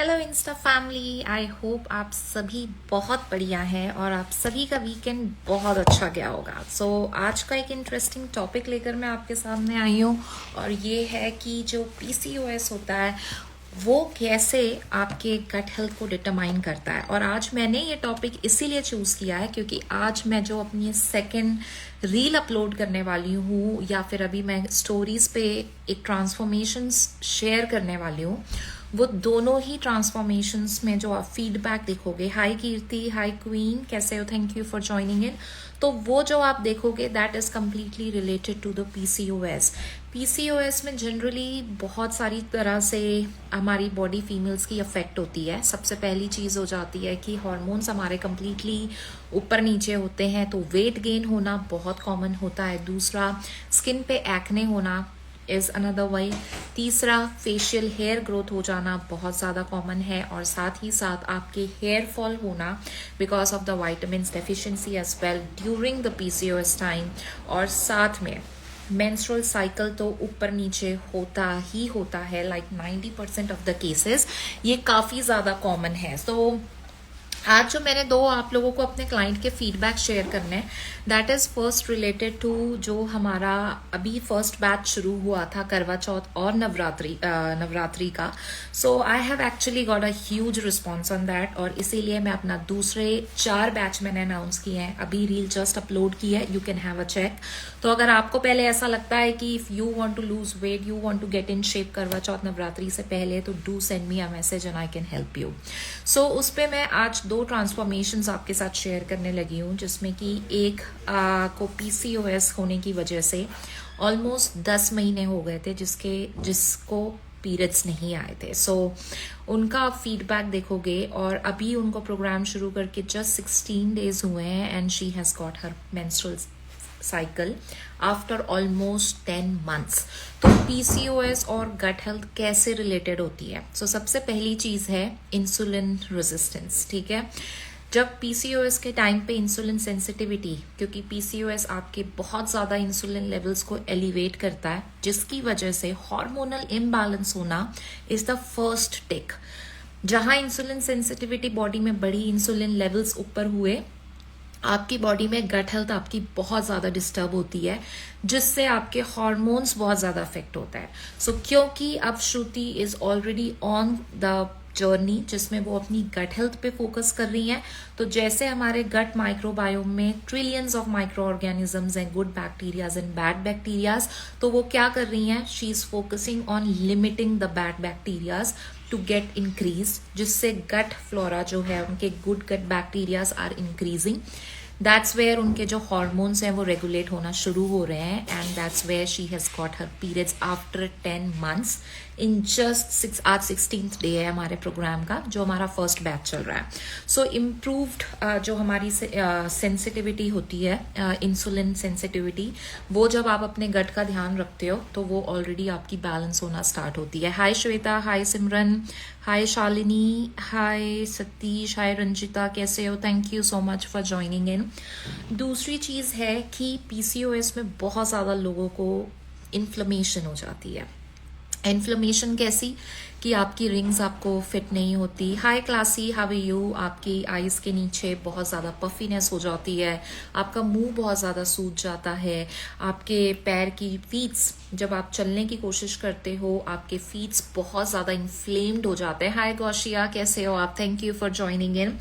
Hello Insta family, I hope आप सभी बहुत बढ़िया हैं और आप सभी का वीकेंड बहुत अच्छा गया होगा। आज का एक इंटरेस्टिंग टॉपिक लेकर मैं आपके सामने आई हूँ और ये है कि जो पीसीओएस होता है वो कैसे आपके गट हेल्थ को डिटरमाइन करता है। और आज मैंने ये टॉपिक इसीलिए चूज़ किया है क्योंकि आज मैं जो अपनी सेकंड रील अपलोड करने वाली हूँ या फिर अभी मैं स्टोरीज पे एक ट्रांसफॉर्मेशंस शेयर करने वाली हूँ, वो दोनों ही ट्रांसफॉर्मेशंस में जो आप फीडबैक देखोगे, हाय कीर्ति, हाय क्वीन, कैसे हो, thank you for joining in, तो वो जो आप देखोगे that is completely related to the PCOS. PCOS में जनरली बहुत सारी तरह से हमारी बॉडी फीमेल्स की अफेक्ट होती है। सबसे पहली चीज़ हो जाती है कि हार्मोन्स हमारे कम्प्लीटली ऊपर नीचे होते हैं, तो वेट गेन होना बहुत कॉमन होता है। दूसरा, स्किन पे एक्ने होना इज अनदर वे। तीसरा, फेशियल हेयर ग्रोथ हो जाना बहुत ज़्यादा कॉमन है और साथ ही साथ आपके हेयर फॉल होना because of the vitamin deficiency as well during the PCOS time. और साथ में मेंस्ट्रुअल साइकिल तो ऊपर नीचे होता ही होता है, लाइक 90% ऑफ द केसेस ये काफ़ी ज़्यादा कॉमन है। आज जो मैंने दो आप लोगों को अपने क्लाइंट के फीडबैक शेयर करने हैं, that is first related to जो हमारा अभी फर्स्ट बैच शुरू हुआ था करवा चौथ और नवरात्रि का। I have actually got a huge response on that और इसीलिए मैं अपना दूसरे 4 बैच मैंने अनाउंस किए हैं। अभी रील जस्ट अपलोड की है, you can have a check. तो अगर आपको पहले ऐसा लगता है कि if you want to lose weight, you want to get in shape Karva Chauth Navratri से पहले, तो do send me a message and I can help you. उस पर मैं आज 2 ट्रांसफॉर्मेशंस आपके साथ शेयर करने लगी हूँ, जिसमें कि एक को पीसीओएस होने की वजह से ऑलमोस्ट 10 महीने हो गए थे जिसको पीरियड्स नहीं आए थे। उनका आप फीडबैक देखोगे और अभी उनको प्रोग्राम शुरू करके जस्ट 16 डेज हुए हैं and she has got her menstrual cycle after almost 10 months. तो पीसीओएस और गट हेल्थ कैसे रिलेटेड होती है? सबसे पहली चीज़ है इंसुलिन रेजिस्टेंस। ठीक है, जब पीसीओएस के टाइम पे इंसुलिन सेंसिटिविटी, क्योंकि पीसीओएस आपके बहुत ज़्यादा इंसुलिन लेवल्स को एलिवेट करता है, जिसकी वजह से हार्मोनल इम्बैलेंस होना इज़ द फर्स्ट टिक। जहाँ इंसुलिन सेंसिटिविटी बॉडी में बढ़ी, इंसुलिन लेवल्स ऊपर हुए, आपकी बॉडी में गट हेल्थ आपकी बहुत ज़्यादा डिस्टर्ब होती है, जिससे आपके हार्मोन्स बहुत ज़्यादा अफेक्ट होता है। क्योंकि अब Shruti is already on the journey जिसमें वो अपनी गट हेल्थ पे फोकस कर रही हैं, तो जैसे हमारे गट माइक्रोबायोम में ट्रिलियंस ऑफ माइक्रो ऑर्गेनिजम्स हैं, good bacterias and bad bacterias, तो वो क्या कर रही हैं? She is focusing on limiting the bad bacterias to get increase, जिससे गट फ्लोरा जो है, उनके good gut bacterias are increasing. That's where उनके जो हॉर्मोन्स हैं वो रेगुलेट होना शुरू हो रहे हैं and that's where she has got her periods after 10 months in just आज 16th डे है हमारे प्रोग्राम का, जो हमारा फर्स्ट बैच चल रहा है। इम्प्रूव्ड जो हमारी सेंसिटिविटी होती है, इंसुलिन सेंसिटिविटी, वो जब आप अपने गट का ध्यान रखते हो तो वो ऑलरेडी आपकी बैलेंस होना स्टार्ट होती है। हाय श्वेता, हाय सिमरन, हाय शालिनी, हाय सतीश, हाय रंजिता, कैसे हो? Thank you so much for joining इन। दूसरी चीज़ है कि पीसीओएस में बहुत ज़्यादा लोगों को इन्फ्लेमेशन हो जाती है। इन्फ्लेमेशन कैसी कि आपकी रिंग्स आपको फिट नहीं होती। हाय क्लासी, हाउ आर यू? आपकी आईज के नीचे बहुत ज़्यादा पफीनेस हो जाती है, आपका मुंह बहुत ज़्यादा सूज जाता है, आपके पैर की फीट्स, जब आप चलने की कोशिश करते हो, आपके फीट्स बहुत ज़्यादा इन्फ्लेम्ड हो जाते हैं। हाय गौशिया, कैसे हो आप? Thank you for joining in.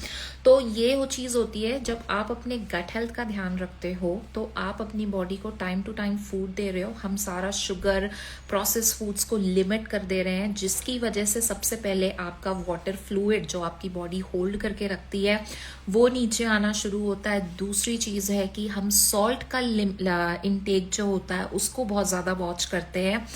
तो ये वो चीज़ होती है, जब आप अपने गट हेल्थ का ध्यान रखते हो तो आप अपनी बॉडी को टाइम टू टाइम फूड दे रहे हो। हम सारा शुगर, प्रोसेस फूड्स को लिमिट कर दे रहे हैं, जिसकी वजह से सबसे पहले आपका वाटर फ्लूइड जो आपकी बॉडी होल्ड करके रखती है वो नीचे आना शुरू होता है। दूसरी चीज़ है कि हम सॉल्ट का इंटेक जो होता है उसको बहुत ज़्यादा वॉच करते हैं।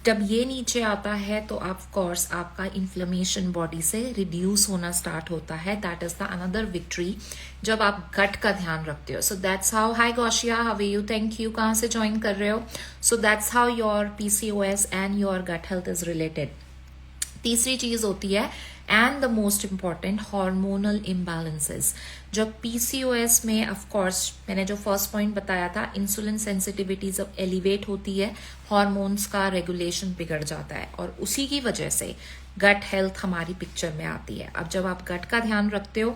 जब ये नीचे आता है तो ऑफ कोर्स आपका इन्फ्लेमेशन बॉडी से रिड्यूस होना स्टार्ट होता है। That is the another victory जब आप गट का ध्यान रखते हो। That's how, hi Ghausia, how are you? Thank you, कहाँ से ज्वाइन कर रहे हो? That's how your PCOS and your gut health is related. तीसरी चीज होती है and the most important, hormonal imbalances. जब पीसीओएस में ऑफ कोर्स मैंने जो फर्स्ट पॉइंट बताया था, इंसुलिन सेंसिटिविटी जब एलिवेट होती है, हार्मोन्स का रेगुलेशन बिगड़ जाता है और उसी की वजह से गट हेल्थ हमारी पिक्चर में आती है। अब जब आप गट का ध्यान रखते हो,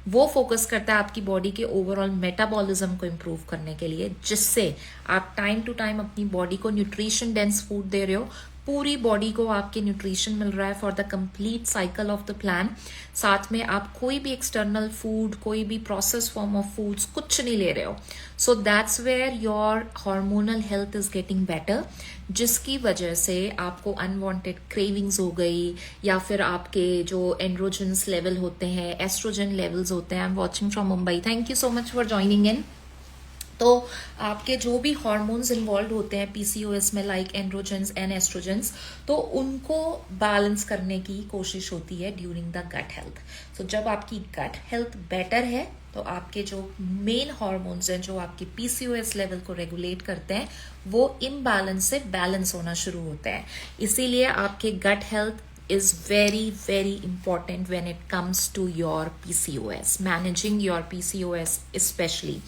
वो फोकस करता है आपकी बॉडी के ओवरऑल मेटाबॉलिज्म को इम्प्रूव करने के लिए, जिससे आप टाइम टू टाइम अपनी बॉडी को न्यूट्रिशन डेंस फूड दे रहे हो, पूरी बॉडी को आपके न्यूट्रिशन मिल रहा है for the complete cycle of the plan. साथ में आप कोई भी एक्सटर्नल फूड, कोई भी प्रोसेस फॉर्म ऑफ फूड्स कुछ नहीं ले रहे हो। So that's where your hormonal health is getting better, जिसकी वजह से आपको अनवांटेड क्रेविंग्स हो गई, या फिर आपके जो एंड्रोजन्स लेवल होते हैं, एस्ट्रोजन लेवल्स होते हैं। I am watching from Mumbai, thank you so much for joining in. तो आपके जो भी हार्मोन्स इन्वॉल्व होते हैं पीसीओएस में, लाइक एंड्रोजेंस एंड एस्ट्रोजेंस, तो उनको बैलेंस करने की कोशिश होती है ड्यूरिंग द गट हेल्थ। तो जब आपकी गट हेल्थ बेटर है तो आपके जो मेन हार्मोन्स हैं जो आपके पीसीओएस लेवल को रेगुलेट करते हैं, वो इम्बैलेंस से बैलेंस होना शुरू होते हैं। इसीलिए आपके gut health is very important when it comes to your PCOS, managing your PCOS especially।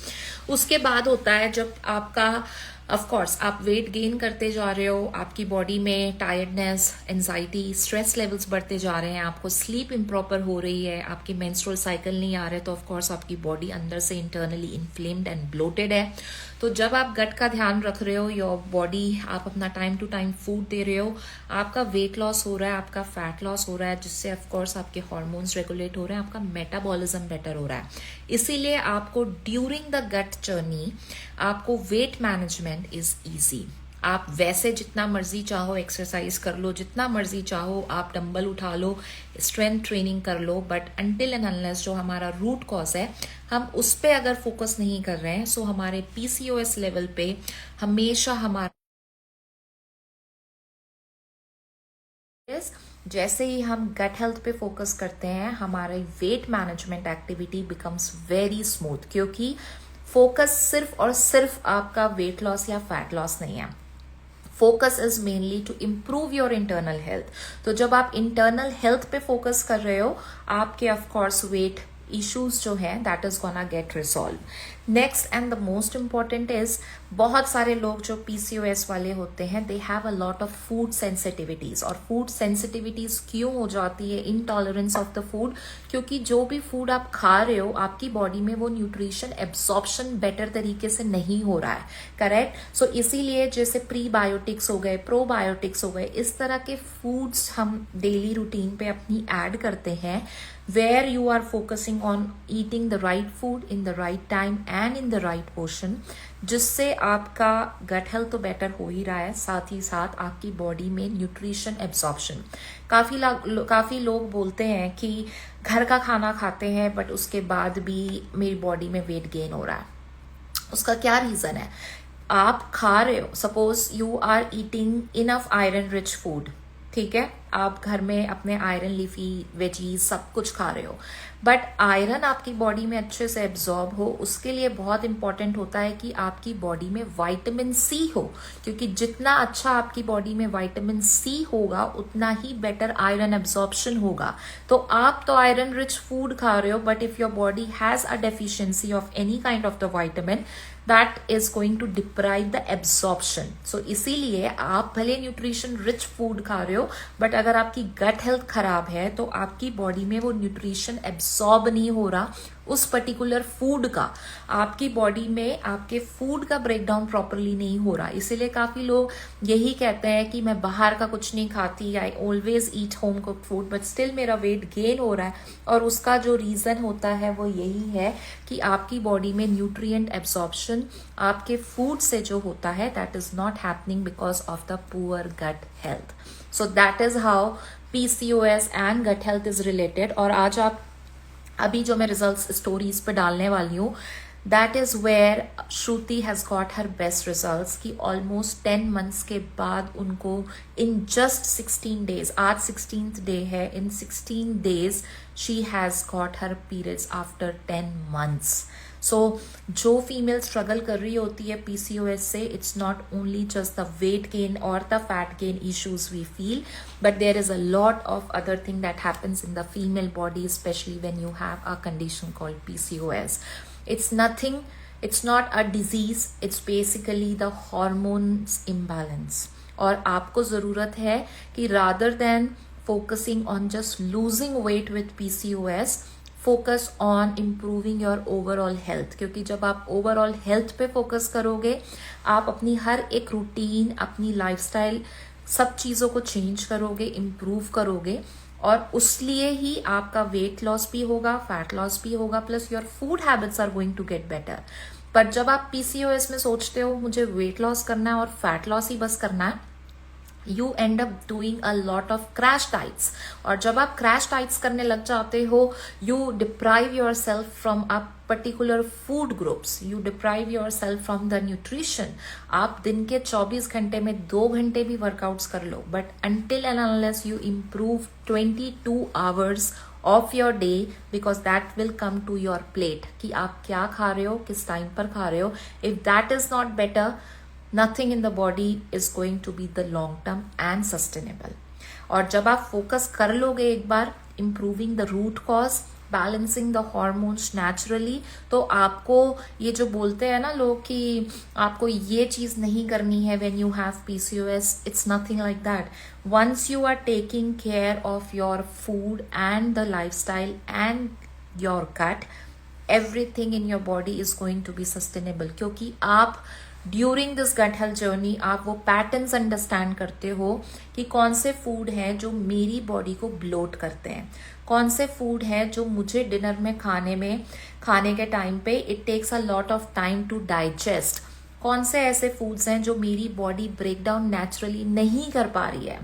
उसके बाद होता है जब आपका ऑफ कोर्स आप वेट गेन करते जा रहे हो, आपकी बॉडी में टायर्डनेस, एंजाइटी, स्ट्रेस लेवल्स बढ़ते जा रहे हैं, आपको स्लीप इम्प्रॉपर हो रही है, आपकी मेंस्ट्रुअल साइकिल नहीं आ रहे, तो ऑफ कोर्स आपकी बॉडी अंदर से इंटरनली इन्फ्लेम्ड एंड ब्लोटेड है। तो जब आप गट का ध्यान रख रहे हो, योर बॉडी, आप अपना टाइम टू टाइम फूड दे रहे हो, आपका वेट लॉस हो रहा है, आपका फैट लॉस हो रहा है, जिससे ऑफ कोर्स आपके हार्मोन्स रेगुलेट हो रहे हैं, आपका मेटाबॉलिज्म बेटर हो रहा है। इसीलिए आपको ड्यूरिंग द गट जर्नी आपको वेट मैनेजमेंट इज ईजी। आप वैसे जितना मर्जी चाहो एक्सरसाइज कर लो, जितना मर्जी चाहो आप डंबल उठा लो, स्ट्रेंथ ट्रेनिंग कर लो, बट अनटिल एंड अनलेस जो हमारा रूट कॉज है हम उस पे अगर फोकस नहीं कर रहे हैं, सो हमारे पीसीओएस लेवल पे हमेशा हमारा जैसे ही हम गट हेल्थ पे फोकस करते हैं, हमारी weight management activity becomes very smooth, क्योंकि फोकस सिर्फ और सिर्फ आपका वेट लॉस या फैट लॉस नहीं है। Focus is mainly to improve your internal health. तो जब आप इंटरनल हेल्थ पे फोकस कर रहे हो, आपके ऑफ कोर्स वेट इश्यूज जो है that is gonna get resolve. Next and the most important is, बहुत सारे लोग जो पीसीओएस वाले होते हैं, they have a lot of food sensitivities. और फूड सेंसिटिविटीज क्यों हो जाती है, इनटॉलरेंस ऑफ द फूड, क्योंकि जो भी फूड आप खा रहे हो आपकी बॉडी में वो न्यूट्रिशन एब्सॉर्प्शन बेटर तरीके से नहीं हो रहा है, करेक्ट। सो इसीलिए जैसे प्रीबायोटिक्स हो गए, प्रोबायोटिक्स हो गए, इस तरह के फूड्स हम डेली रूटीन पे अपनी ऐड करते हैं, where you are focusing on eating the right food in the right time and in the right portion, जिससे आपका गट हेल्थ तो बेटर हो ही रहा है, साथ ही साथ आपकी बॉडी में न्यूट्रिशन एब्जॉर्प्शन। काफ़ी लोग बोलते हैं कि घर का खाना खाते हैं बट उसके बाद भी मेरी बॉडी में वेट गेन हो रहा है। उसका क्या रीज़न है? आप खा रहे हो, suppose you are eating enough iron rich food, ठीक है, आप घर में अपने आयरन लीफी वेजीज सब कुछ खा रहे हो, बट आयरन आपकी बॉडी में अच्छे से एब्जॉर्ब हो, उसके लिए बहुत इंपॉर्टेंट होता है कि आपकी बॉडी में विटामिन सी हो, क्योंकि जितना अच्छा आपकी बॉडी में विटामिन सी होगा उतना ही बेटर आयरन एब्जॉर्प्शन होगा। तो आप तो आयरन रिच फूड खा रहे हो, but if your body has a deficiency of any kind of the vitamin, that is going to deprive the absorption. So इसीलिए आप भले न्यूट्रिशन रिच फूड खा रहे हो, बट अगर आपकी गट हेल्थ खराब है तो आपकी बॉडी में वो न्यूट्रिशन एब्सॉर्ब नहीं हो रहा उस पर्टिकुलर फूड का, आपकी बॉडी में आपके फूड का ब्रेकडाउन प्रॉपरली नहीं हो रहा। इसीलिए काफ़ी लोग यही कहते हैं कि मैं बाहर का कुछ नहीं खाती, I always eat home cooked food, but still मेरा वेट गेन हो रहा है। और उसका जो रीज़न होता है वो यही है कि आपकी बॉडी में न्यूट्रिएंट एब्सॉर्प्शन आपके फूड से जो होता है that is not happening because of the poor gut health. So that is how PCOS and gut health is related. और आज आप अभी जो मैं रिजल्ट्स स्टोरीज पे डालने वाली हूँ, that is where Shruti has got her best results, कि ऑलमोस्ट 10 मंथ्स के बाद उनको इन जस्ट 16 डेज, आज 16th डे है, in 16 days she has got her periods after 10 months. So जो फीमेल स्ट्रगल कर रही होती है पीसीओएस से, it's not only just the weight gain और the fat gain issues we feel, but there is a lot of other thing that happens in the female body, especially when you have a condition called PCOS. It's nothing, it's not a disease, it's basically the hormones imbalance. और आपको ज़रूरत है कि rather than focusing on just losing weight with PCOS. Focus on improving your overall health, क्योंकि जब आप overall health पे focus करोगे, आप अपनी हर एक रूटीन, अपनी लाइफस्टाइल, सब चीज़ों को चेंज करोगे, इम्प्रूव करोगे, और उसलिए ही आपका वेट लॉस भी होगा, फैट लॉस भी होगा, plus your food habits are going to get better. पर जब आप PCOS में सोचते हो मुझे वेट लॉस करना है और फैट लॉस ही बस करना है, you end up doing a lot of crash diets. और जब आप crash diets करने लग जाते हो, you deprive yourself from a particular food groups, you deprive yourself from the nutrition. आप दिन के 24 घंटे में 2 घंटे भी वर्कआउट्स कर लो, but until and unless you improve 22 hours of your day, because that will come to your plate कि आप क्या खा रहे हो, किस टाइम पर खा रहे हो. If that is not better, nothing in the body is going to be the long term and sustainable. और जब आप फोकस कर लोगे एक बार improving the root cause, balancing the hormones naturally, तो आपको ये जो बोलते हैं ना लोग कि आपको ये चीज़ नहीं करनी है when you have PCOS, it's nothing like that. Once you are taking care of your food and the lifestyle and your gut, everything in your body is going to be sustainable. क्योंकि आप during this gut health journey आप वो patterns understand करते हो कि कौन से food हैं जो मेरी बॉडी को ब्लोट करते हैं, कौन से फूड हैं जो मुझे डिनर में खाने के टाइम पे it takes a lot of time to digest, कौन से ऐसे फूड्स हैं जो मेरी बॉडी ब्रेक डाउन नेचुरली नहीं कर पा रही है.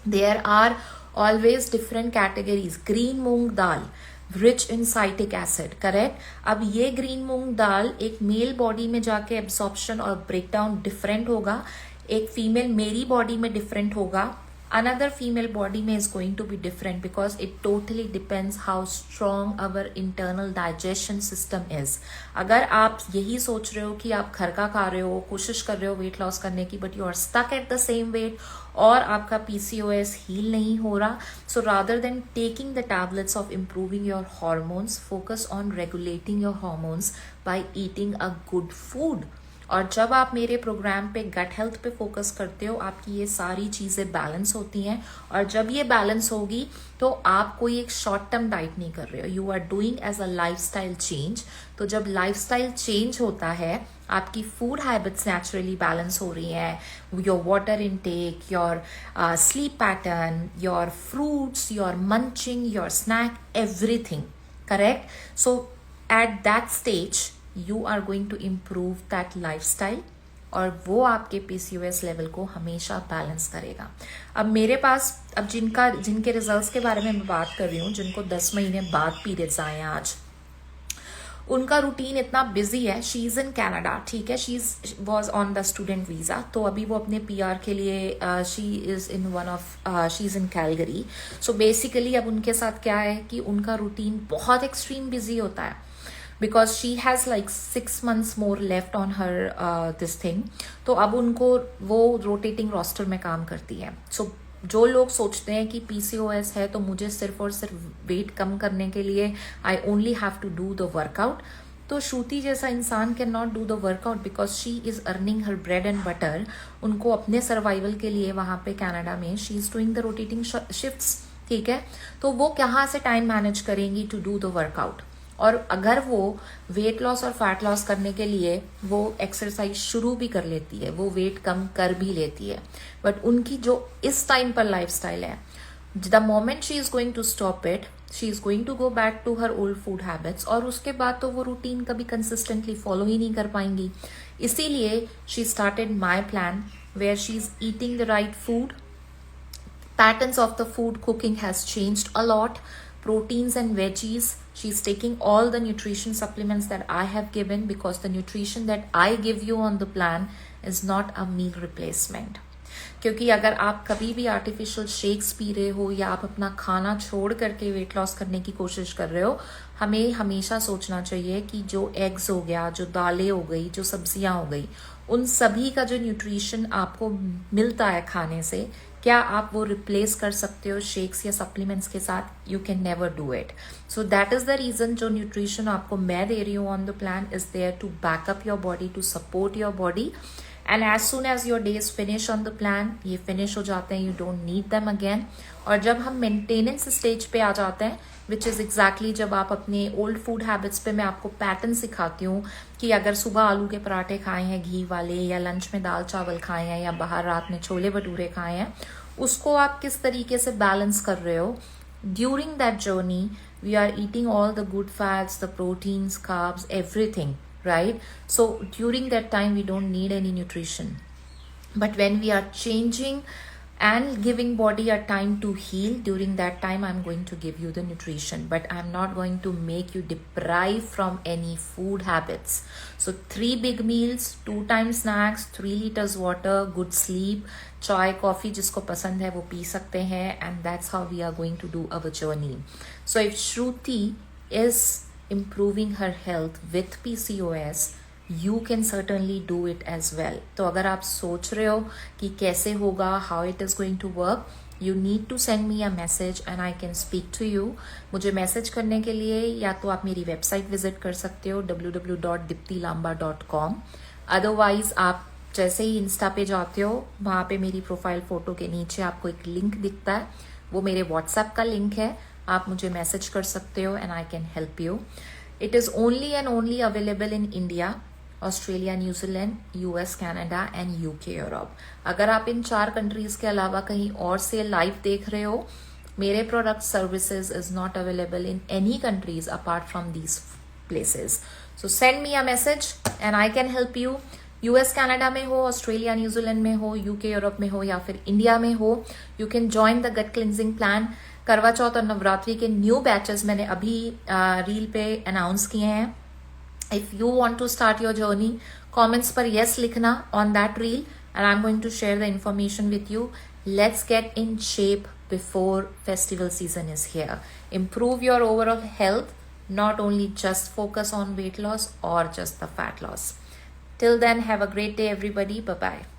There are always different categories. Green moong dal rich in phytic acid, correct. अब ये ग्रीन मूंग दाल एक मेल बॉडी में जाके एब्सॉर्प्शन और ब्रेकडाउन डिफरेंट होगा, एक फीमेल मेरी बॉडी में डिफरेंट होगा, another female body may is going to be different, because it totally depends how strong our internal digestion system is. अगर आप यही सोच रहे हो कि आप घर का खा रहे हो, कोशिश कर रहे हो वेट लॉस करने की, but you are stuck at the same weight और आपका PCOS हील नहीं हो रहा, so rather than taking the tablets of improving your hormones, focus on regulating your hormones by eating a good food. और जब आप मेरे प्रोग्राम पे गट हेल्थ पे फोकस करते हो, आपकी ये सारी चीज़ें बैलेंस होती हैं, और जब ये बैलेंस होगी तो आप कोई एक शॉर्ट टर्म डाइट नहीं कर रहे हो, you are doing as a lifestyle change. तो जब लाइफस्टाइल चेंज होता है, आपकी फूड हैबिट्स नेचुरली बैलेंस हो रही हैं, your water intake, your sleep pattern, your fruits, your munching, your snack, everything, correct. So at that stage you are going to improve that lifestyle, और वो आपके PCOS level को हमेशा balance करेगा. अब मेरे पास अब जिनके रिजल्ट्स के बारे में मैं बात कर रही हूँ, जिनको 10 महीने बाद पीरियड्स आए हैं आज, उनका रूटीन इतना बिजी है. शी इज़ इन कैनेडा, ठीक है, she was on the student visa, तो अभी वो अपने PR के लिए she is in Calgary. So basically अब उनके साथ क्या है कि उनका रूटीन बहुत एक्सट्रीम बिजी होता है, because she has like 6 months more left on her this thing. तो अब उनको वो रोटेटिंग रोस्टर में काम करती है. सो जो लोग सोचते हैं कि PCOS है तो मुझे सिर्फ और सिर्फ वेट कम करने के लिए I only have to do the workout, तो श्रुति जैसा इंसान can not do the workout because she is earning her bread and butter. उनको अपने सर्वाइवल के लिए वहाँ पे कनाडा में she is doing the rotating shifts, ठीक है. तो वो कहाँ से टाइम मैनेज करेंगी टू डू द वर्कआउट. और अगर वो वेट लॉस और फैट लॉस करने के लिए वो एक्सरसाइज शुरू भी कर लेती है, वो वेट कम कर भी लेती है, बट उनकी जो इस टाइम पर लाइफस्टाइल है, the moment she is going to stop it, she is going to go back to her old food habits, और उसके बाद तो वो रूटीन कभी कंसिस्टेंटली फॉलो ही नहीं कर पाएंगी. इसीलिए she started my plan where she is eating the right food. Patterns of the food cooking has changed a lot. Proteins and veggies, she's taking all the nutrition supplements that I have given, because the nutrition that I give you on the plan is not a meal replacement. क्योंकि अगर आप कभी भी artificial shakes P रहे हो या आप अपना खाना छोड़ करके वेट लॉस करने की कोशिश कर रहे हो, हमें हमेशा सोचना चाहिए कि जो एग्स हो गया, जो दालें हो गई, जो सब्जियां हो गई, उन सभी का जो न्यूट्रिशन आपको मिलता है खाने से, क्या आप वो रिप्लेस कर सकते हो शेक्स या सप्लीमेंट्स के साथ? You can never do it. So that is the reason जो न्यूट्रिशन आपको मैं दे रही हूँ on the plan is there to back up your body, to support your body. And as soon as your days finish on the plan, ये finish हो जाते हैं, you don't need them again. और जब हम मेंटेनेंस स्टेज पे आ जाते हैं, विच इज़ एग्जैक्टली जब आप अपने ओल्ड फूड हैबिट्स पे मैं आपको पैटर्न सिखाती हूँ कि अगर सुबह आलू के पराठे खाए हैं घी वाले, या लंच में दाल चावल खाए हैं, या बाहर रात में छोले भटूरे खाए हैं, उसको आप किस तरीके से बैलेंस कर रहे हो. During that journey, we are eating all the good fats, the proteins, carbs, everything, right? So during that time, we don't need any nutrition. But when we are changing and giving body a time to heal, during that time I'm going to give you the nutrition, but I'm not going to make you deprive from any food habits. So 3 big meals, 2 times snacks, 3 liters water, good sleep, चाय coffee जिसको पसंद है वो P सकते हैं, and that's how we are going to do our journey. So if Shruti is improving her health with PCOS, you can certainly do it as well. तो अगर आप सोच रहे हो कि कैसे होगा, how it is going to work, you need to send me a message and I can speak to you. मुझे मैसेज करने के लिए या तो आप मेरी वेबसाइट विजिट कर सकते हो www.diptilamba.com. अदरवाइज आप जैसे ही इंस्टा पे जाते हो, वहाँ पे मेरी प्रोफाइल फोटो के नीचे आपको एक लिंक दिखता है, वो मेरे व्हाट्सएप का लिंक है. आप मुझे मैसेज कर सकते हो and I can help you. It is only and only available in India, Australia, New Zealand, US, Canada and UK, Europe. अगर आप इन 4 कंट्रीज के अलावा कहीं और से लाइव देख रहे हो, मेरे product services is not available in any countries apart from these places. So send me a message and I can help you. US Canada में हो, ऑस्ट्रेलिया न्यूजीलैंड में हो, यूके यूरोप में हो, या फिर इंडिया में हो, you can join the gut cleansing plan. Karva Chauth और नवरात्रि के न्यू बैचेस मैंने अभी रील पे अनाउंस किए हैं. If you want to start your journey, comments पर yes लिखना on that reel and I'm going to share the information with you. Let's get in shape before festival season is here. Improve your overall health, not only just focus on weight loss or just the fat loss. Till then, have a great day everybody. Bye-bye.